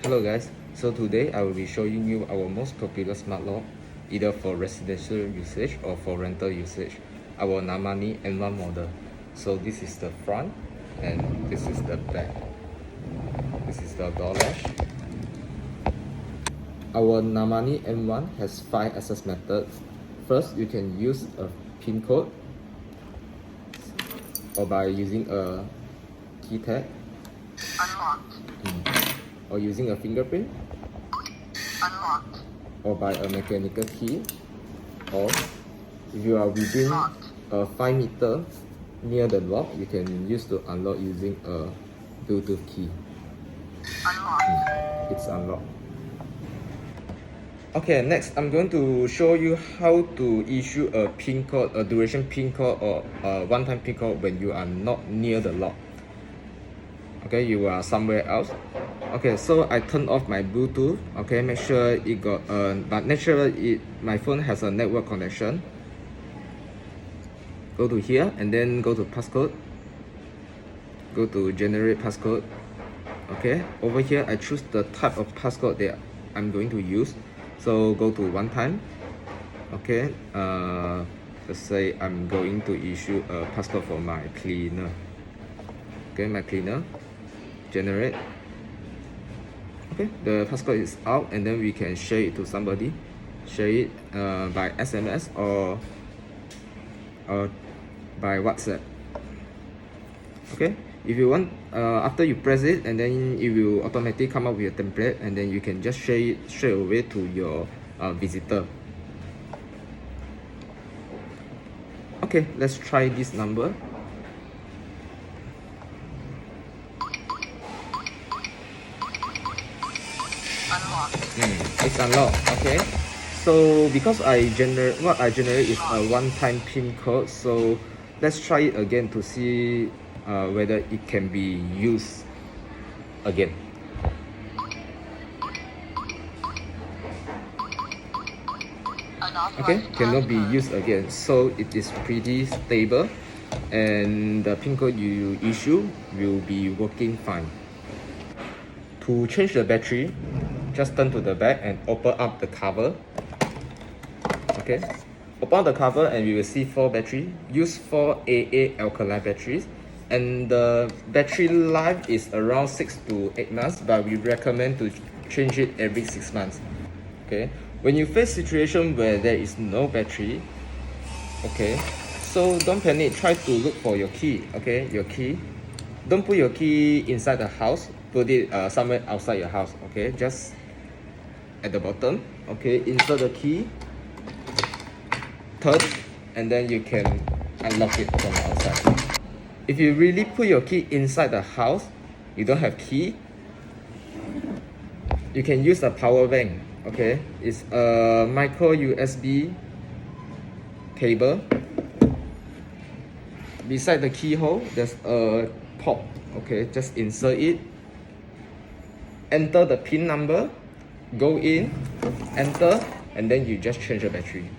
Hello guys, so today I will be showing you our most popular smart lock, either for residential usage or for rental usage, our NAMANI N-1 model. So this is the front and this is the back. This is the door latch. Our NAMANI N-1 has 5 access methods. First, you can use a PIN code or by using a key tag. Unlocked. Or using a fingerprint, Unlocked. or by a mechanical key, or if you are within a 5 meter near the lock, you can use to unlock using a Bluetooth key. Unlocked. It's unlocked. Okay, next I'm going to show you how to issue a PIN code, a duration PIN code, or a one-time PIN code when you are not near the lock. Okay, you are somewhere else. Okay, so I turn off my Bluetooth. Okay, make sure it got but make sure my phone has a network connection. Go to here and then go to passcode. Go to generate passcode. Okay, over here I choose the type of passcode that I'm going to use. So go to one time. Okay, let's say I'm going to issue a passcode for my cleaner. Okay, my cleaner. Generate. Okay, the passcode is out, and then we can share it to somebody. Share it by SMS or by WhatsApp. Okay, if you want, after you press it, and then it will automatically come up with a template, and then you can just share it straight away to your visitor. Okay, let's try this number. It's unlocked. Okay, so because what I generate is a one-time PIN code, so let's try it again to see whether it can be used again. Okay, cannot be used again, so it is pretty stable and the PIN code you issue will be working fine. To change the battery, just turn to the back and open up the cover. Okay, open the cover and you will see 4 batteries. Use 4 AA alkaline batteries, and the battery life is around 6 to 8 months, but we recommend to change it every 6 months. Okay, when you face situation where there is no battery, okay, so don't panic, try to look for your key. Okay, your key, don't put your key inside the house, put it somewhere outside your house. Okay, just at the bottom. Okay, insert the key, turn, and then you can unlock it from outside. If you really put your key inside the house, you don't have key, you can use a power bank. Okay, it's a micro USB cable. Beside the keyhole, there's a port. Okay, just insert it, enter the PIN number, go in, enter, and then you just change the battery.